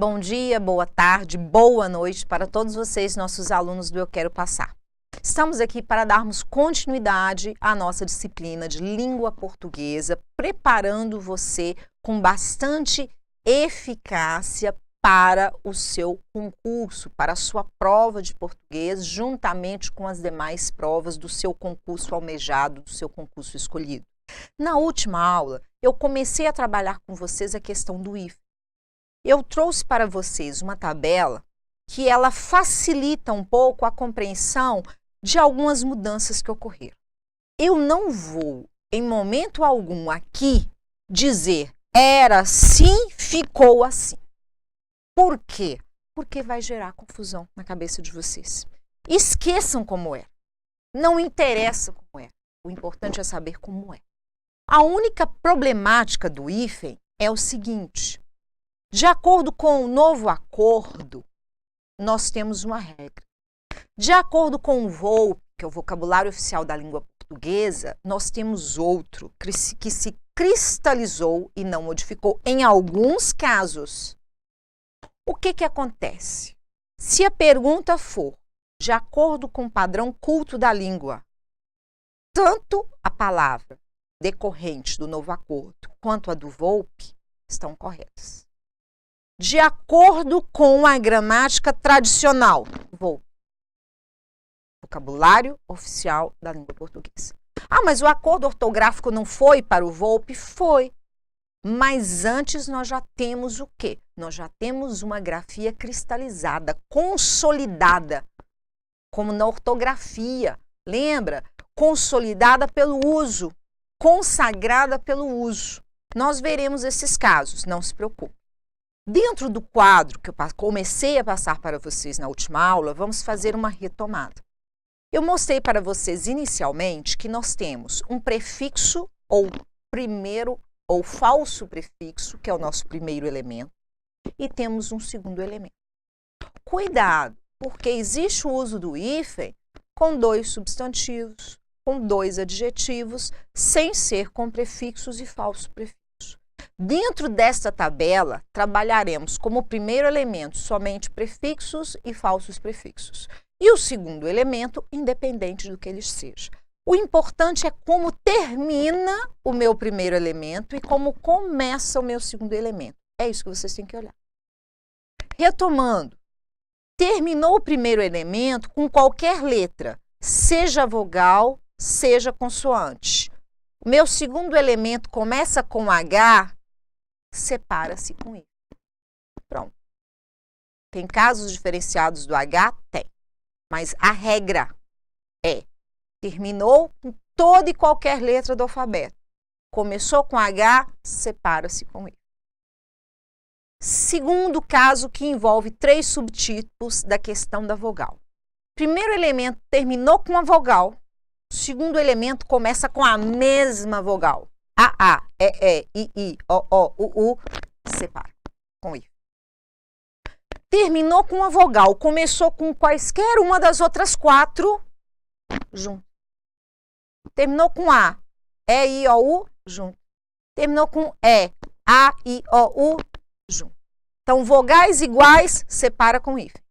Bom dia, boa tarde, boa noite para todos vocês, nossos alunos do Eu Quero Passar. Estamos aqui para darmos continuidade à nossa disciplina de língua portuguesa, preparando você com bastante eficácia para o seu concurso, para a sua prova de português, juntamente com as demais provas do seu concurso almejado, do seu concurso escolhido. Na última aula, eu comecei a trabalhar com vocês a questão do hífen. Eu trouxe para vocês uma tabela que ela facilita um pouco a compreensão de algumas mudanças que ocorreram. Eu não vou, em momento algum aqui, dizer era assim, ficou assim. Por quê? Porque vai gerar confusão na cabeça de vocês. Esqueçam como é. Não interessa como é. O importante é saber como é. A única problemática do hífen é o seguinte. De acordo com o novo acordo, nós temos uma regra. De acordo com o VOLP, que é o vocabulário oficial da língua portuguesa, nós temos outro que se cristalizou e não modificou em alguns casos. O que acontece? Se a pergunta for de acordo com o padrão culto da língua, tanto a palavra decorrente do novo acordo quanto a do VOLP estão corretas. De acordo com a gramática tradicional, vocabulário oficial da língua portuguesa. Ah, mas o acordo ortográfico não foi para o VOLP? Foi. Mas antes nós já temos o quê? Nós já temos uma grafia cristalizada, consolidada, como na ortografia. Lembra? Consolidada pelo uso, consagrada pelo uso. Nós veremos esses casos, não se preocupe. Dentro do quadro que eu comecei a passar para vocês na última aula, vamos fazer uma retomada. Eu mostrei para vocês inicialmente que nós temos um prefixo ou primeiro ou falso prefixo, que é o nosso primeiro elemento, e temos um segundo elemento. Cuidado, porque existe o uso do hífen com dois substantivos, com dois adjetivos, sem ser com prefixos e falso prefixo. Dentro desta tabela, trabalharemos como primeiro elemento somente prefixos e falsos prefixos. E o segundo elemento, independente do que ele seja. O importante é como termina o meu primeiro elemento e como começa o meu segundo elemento. É isso que vocês têm que olhar. Retomando, terminou o primeiro elemento com qualquer letra, seja vogal, seja consoante. O meu segundo elemento começa com H, separa-se com I. Pronto. Tem casos diferenciados do H? Tem. Mas a regra é, terminou com toda e qualquer letra do alfabeto. Começou com H, separa-se com I. Segundo caso que envolve três subtipos da questão da vogal. Primeiro elemento terminou com a vogal. Segundo elemento começa com a mesma vogal. A, I, O, U, separa com I. Terminou com a vogal, começou com quaisquer uma das outras quatro, junto. Terminou com A, I, O, U, junto. Terminou com A, I, O, U, junto. Então, vogais iguais, separa com hífen.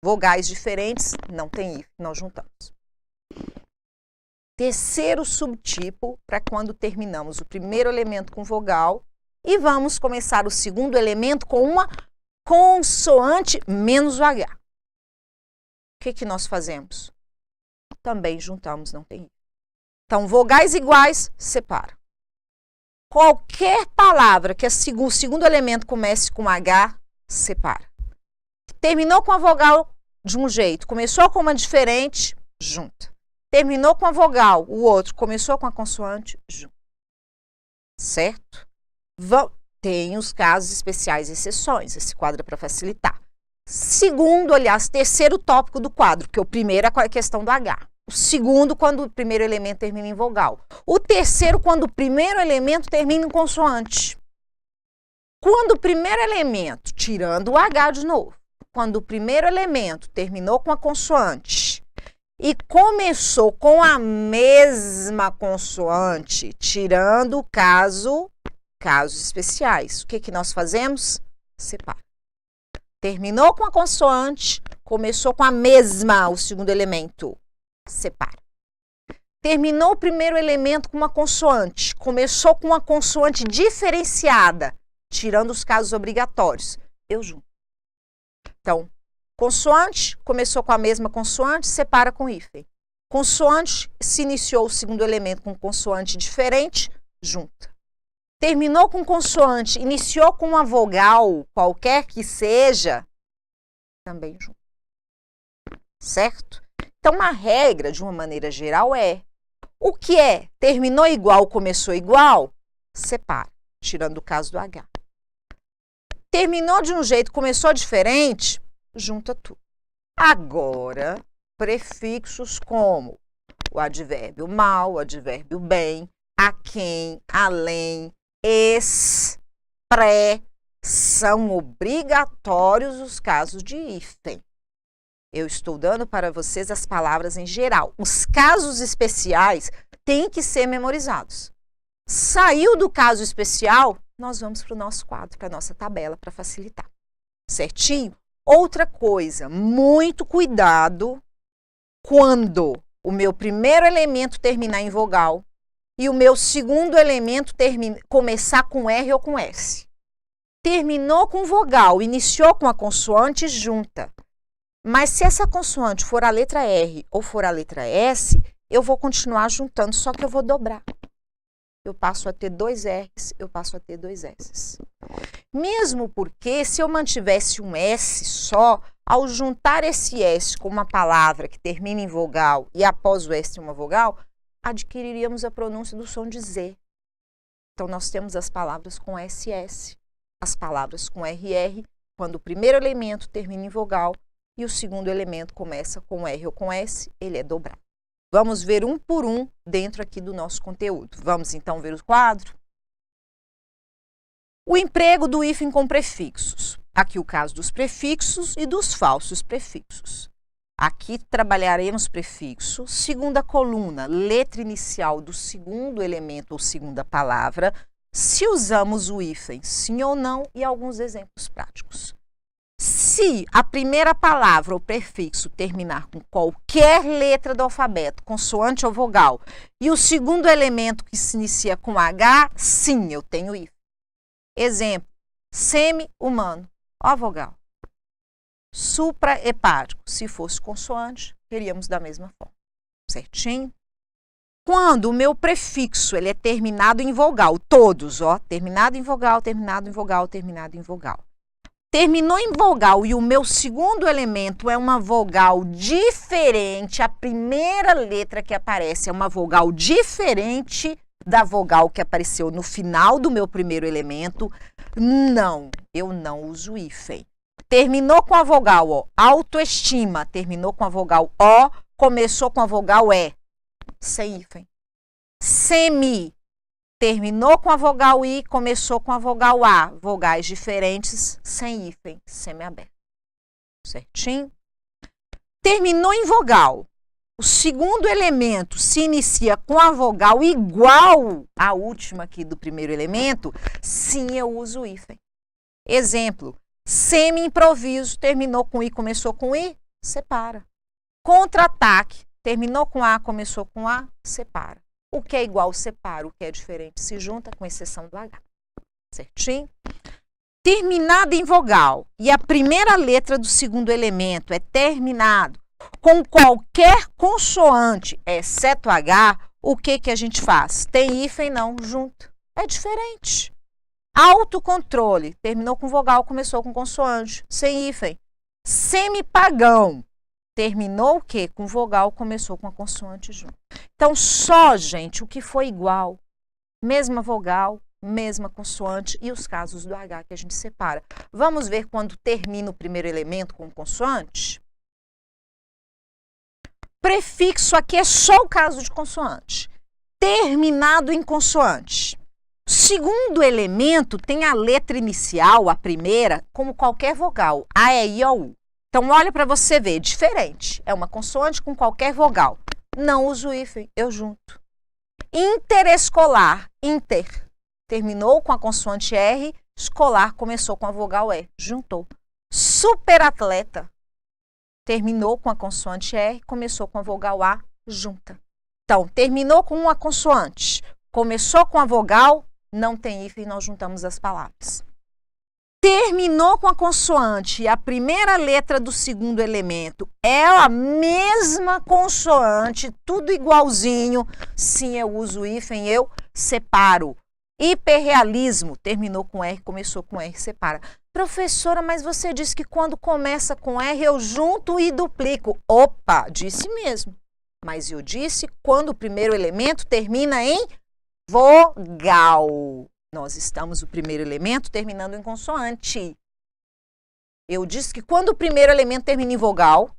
Vogais diferentes, não tem hífen, nós juntamos. Terceiro subtipo para quando terminamos o primeiro elemento com vogal e vamos começar o segundo elemento com uma consoante menos o H. O que nós fazemos? Também juntamos, não tem. Então, vogais iguais, separa. Qualquer palavra que o segundo elemento comece com H, separa. Terminou com a vogal de um jeito, começou com uma diferente, junta. Terminou com a vogal, o outro começou com a consoante, junto. Certo? Tem os casos especiais, exceções. Esse quadro é para facilitar. Segundo, aliás, terceiro tópico do quadro, porque o primeiro é a questão do H. O segundo, quando o primeiro elemento termina em vogal. O terceiro, quando o primeiro elemento termina em consoante. Quando o primeiro elemento, tirando o H de novo, quando o primeiro elemento terminou com a consoante e começou com a mesma consoante, tirando o casos especiais. O que nós fazemos? Separa. Terminou com a consoante, começou com a mesma, o segundo elemento. Separa. Terminou o primeiro elemento com uma consoante, começou com uma consoante diferenciada, tirando os casos obrigatórios. Eu junto. Então, consoante, começou com a mesma consoante, separa com hífen. Consoante, se iniciou o segundo elemento com consoante diferente, junta. Terminou com consoante, iniciou com uma vogal, qualquer que seja, também junta. Certo? Então, uma regra, de uma maneira geral, é: o que é terminou igual, começou igual, separa, tirando o caso do H. Terminou de um jeito, começou diferente, junta tudo. Agora, prefixos como o advérbio mal, o advérbio bem, a quem, além, pré, são obrigatórios os casos de hífen. Eu estou dando para vocês as palavras em geral. Os casos especiais têm que ser memorizados. Saiu do caso especial, nós vamos para o nosso quadro, para a nossa tabela, para facilitar. Certinho? Outra coisa, muito cuidado quando o meu primeiro elemento terminar em vogal e o meu segundo elemento começar com R ou com S. Terminou com vogal, iniciou com a consoante, junta. Mas se essa consoante for a letra R ou for a letra S, eu vou continuar juntando, só que eu vou dobrar. Eu passo a ter 2 R's, eu passo a ter 2 S's. Mesmo porque, se eu mantivesse um S só, ao juntar esse S com uma palavra que termina em vogal e após o S uma vogal, adquiriríamos a pronúncia do som de Z. Então, nós temos as palavras com SS, as palavras com RR, quando o primeiro elemento termina em vogal e o segundo elemento começa com R ou com S, ele é dobrado. Vamos ver um por um dentro aqui do nosso conteúdo. Vamos então ver o quadro? O emprego do hífen com prefixos. Aqui o caso dos prefixos e dos falsos prefixos. Aqui trabalharemos prefixo. Segunda coluna, letra inicial do segundo elemento ou segunda palavra. Se usamos o hífen, sim ou não, e alguns exemplos práticos. Se a primeira palavra ou prefixo terminar com qualquer letra do alfabeto, consoante ou vogal, e o segundo elemento que se inicia com H, sim, eu tenho hífen. Exemplo, semi-humano, ó vogal. Supra-hepático, se fosse consoante, teríamos da mesma forma. Certinho? Quando o meu prefixo ele é terminado em vogal, todos, ó, terminado em vogal, terminado em vogal, terminado em vogal. Terminou em vogal e o meu segundo elemento é uma vogal diferente, a primeira letra que aparece é uma vogal diferente da vogal que apareceu no final do meu primeiro elemento, não, eu não uso hífen. Terminou com a vogal ó, autoestima, terminou com a vogal O, começou com a vogal E, sem hífen. Semi, terminou com a vogal I, começou com a vogal A. Vogais diferentes, sem hífen, semiaberto. Certinho? Terminou em vogal. O segundo elemento se inicia com a vogal igual à última aqui do primeiro elemento, sim, eu uso o hífen. Exemplo, semi-improviso, terminou com I, começou com I, separa. Contra-ataque, terminou com A, começou com A, separa. O que é igual separa, o que é diferente se junta, com exceção do H. Certinho? Terminado em vogal e a primeira letra do segundo elemento é terminado com qualquer consoante, exceto H, o que a gente faz? Tem hífen, não, junto. É diferente. Autocontrole, terminou com vogal, começou com consoante, sem hífen. Semipagão. Terminou o quê? Com vogal, começou com a consoante junto. Então, só, gente, o que foi igual. Mesma vogal, mesma consoante e os casos do H que a gente separa. Vamos ver quando termina o primeiro elemento com consoante? Prefixo aqui é só o caso de consoante. Terminado em consoante. O segundo elemento tem a letra inicial, a primeira, como qualquer vogal. A, E, I, O, U. Então, olha para você ver, diferente. É uma consoante com qualquer vogal. Não uso hífen, eu junto. Interescolar, inter. Terminou com a consoante R, escolar começou com a vogal E, juntou. Superatleta. Terminou com a consoante R, começou com a vogal A junta. Então, terminou com uma consoante, começou com a vogal, não tem hífen, nós juntamos as palavras. Terminou com a consoante e a primeira letra do segundo elemento é a mesma consoante, tudo igualzinho. Sim, eu uso o hífen, eu separo. Hiperrealismo, terminou com R, começou com R, separa. Professora, mas você disse que quando começa com R eu junto e duplico. Opa, disse mesmo. Mas eu disse quando o primeiro elemento termina em vogal. Nós estamos o primeiro elemento terminando em consoante. Eu disse que quando o primeiro elemento termina em vogal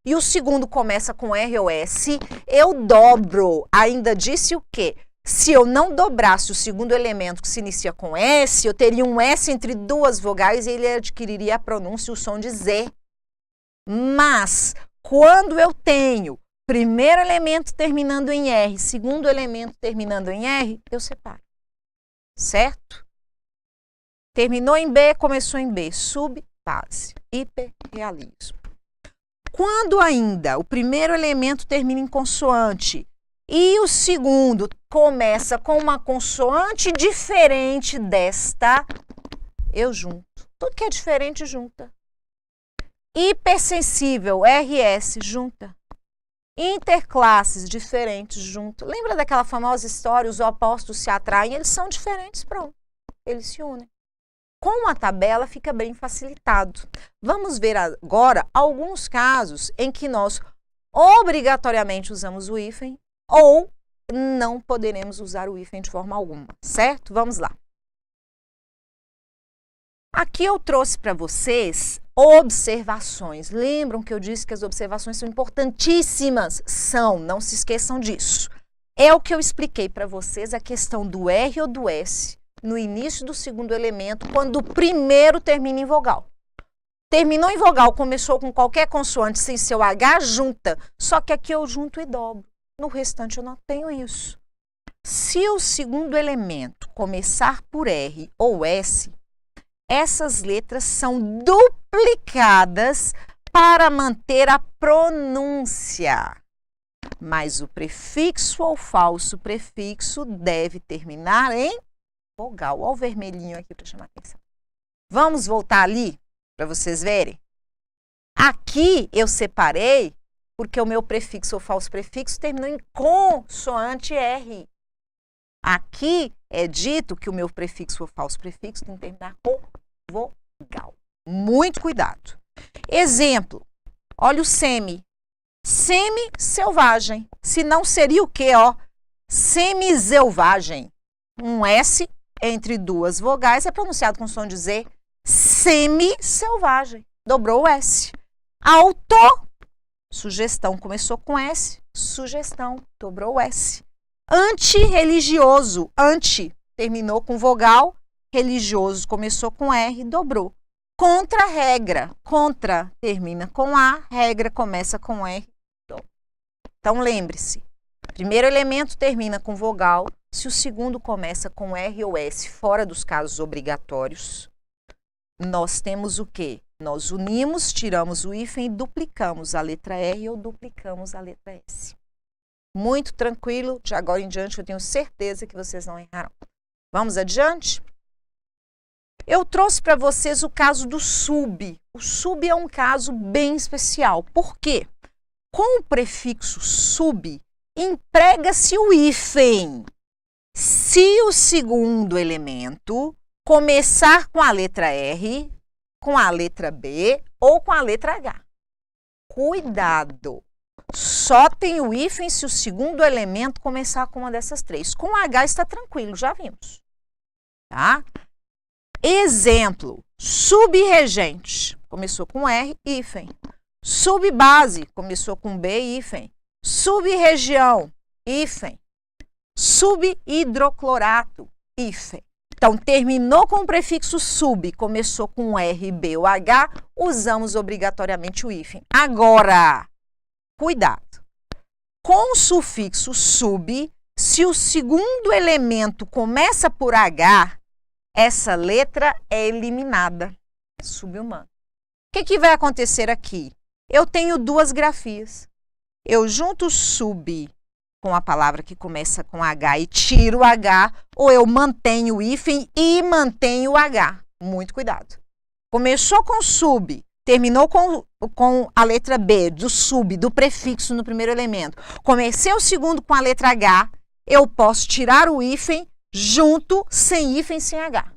e o segundo começa com R ou S, eu dobro. Ainda disse o quê? Se eu não dobrasse o segundo elemento que se inicia com S, eu teria um S entre duas vogais e ele adquiriria a pronúncia, o som de Z. Mas, quando eu tenho primeiro elemento terminando em R, segundo elemento terminando em R, eu separo. Certo? Terminou em B, começou em B. Sub-base. Hiperrealismo. Quando ainda o primeiro elemento termina em consoante e o segundo começa com uma consoante diferente desta, eu junto. Tudo que é diferente, junta. Hipersensível, RS, junta. Interclasses diferentes, junto. Lembra daquela famosa história, os opostos se atraem? Eles são diferentes, pronto. Eles se unem. Com a tabela fica bem facilitado. Vamos ver agora alguns casos em que nós obrigatoriamente usamos o hífen ou não poderemos usar o hífen de forma alguma, certo? Vamos lá. Aqui eu trouxe para vocês observações. Lembram que eu disse que as observações são importantíssimas? São, não se esqueçam disso. É o que eu expliquei para vocês, a questão do R ou do S no início do segundo elemento, quando o primeiro termina em vogal. Terminou em vogal, começou com qualquer consoante sem seu H, junta. Só que aqui eu junto e dobro. No restante eu não tenho isso. Se o segundo elemento começar por R ou S, essas letras são duplicadas para manter a pronúncia. Mas o prefixo ou falso prefixo deve terminar em vogal. Olha o vermelhinho aqui para chamar a atenção. Vamos voltar ali para vocês verem? Aqui eu separei porque o meu prefixo ou falso prefixo terminou em consoante R. Aqui é dito que o meu prefixo ou falso prefixo tem que terminar com vogal. Muito cuidado. Exemplo, olha o semi. Semi-selvagem. Se não seria o quê, ó? Semi-selvagem. Um S entre duas vogais é pronunciado com som de Z. Semi-selvagem. Dobrou o S. Auto. Sugestão começou com S. Sugestão. Dobrou o S. Antirreligioso. Anti. Terminou com vogal. Religioso começou com R. Dobrou. Contra-regra. Contra termina com A. Regra começa com R. Então, lembre-se. Primeiro elemento termina com vogal. Se o segundo começa com R ou S, fora dos casos obrigatórios, nós temos o quê? Nós unimos, tiramos o hífen e duplicamos a letra R ou duplicamos a letra S. Muito tranquilo, de agora em diante eu tenho certeza que vocês não errarão. Vamos adiante? Eu trouxe para vocês o caso do sub. O sub é um caso bem especial. Por quê? Com o prefixo sub, emprega-se o hífen. Se o segundo elemento começar com a letra R, com a letra B ou com a letra H. Cuidado! Só tem o hífen se o segundo elemento começar com uma dessas três. Com H está tranquilo, já vimos. Tá? Exemplo, subregente. Começou com R, hífen. Subbase, começou com B, hífen. Subregião, hífen. Subhidroclorato, hífen. Então, terminou com o prefixo sub, começou com R, B ou H, usamos obrigatoriamente o hífen. Agora, cuidado. Com o sufixo sub, se o segundo elemento começa por H, essa letra é eliminada. Subhumano. que vai acontecer aqui? Eu tenho duas grafias. Eu junto o sub com a palavra que começa com H e tiro o H, ou eu mantenho o hífen e mantenho o H. Muito cuidado. Começou com sub, terminou com a letra B, do sub, do prefixo no primeiro elemento. Comecei o segundo com a letra H, eu posso tirar o hífen junto, sem hífen, sem H.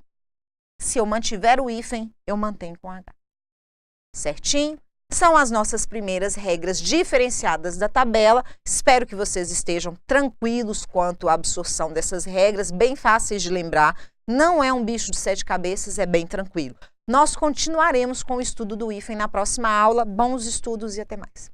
Se eu mantiver o hífen, eu mantenho com H. Certinho? São as nossas primeiras regras diferenciadas da tabela. Espero que vocês estejam tranquilos quanto à absorção dessas regras, bem fáceis de lembrar. Não é um bicho de 7 cabeças, é bem tranquilo. Nós continuaremos com o estudo do hífen na próxima aula. Bons estudos e até mais.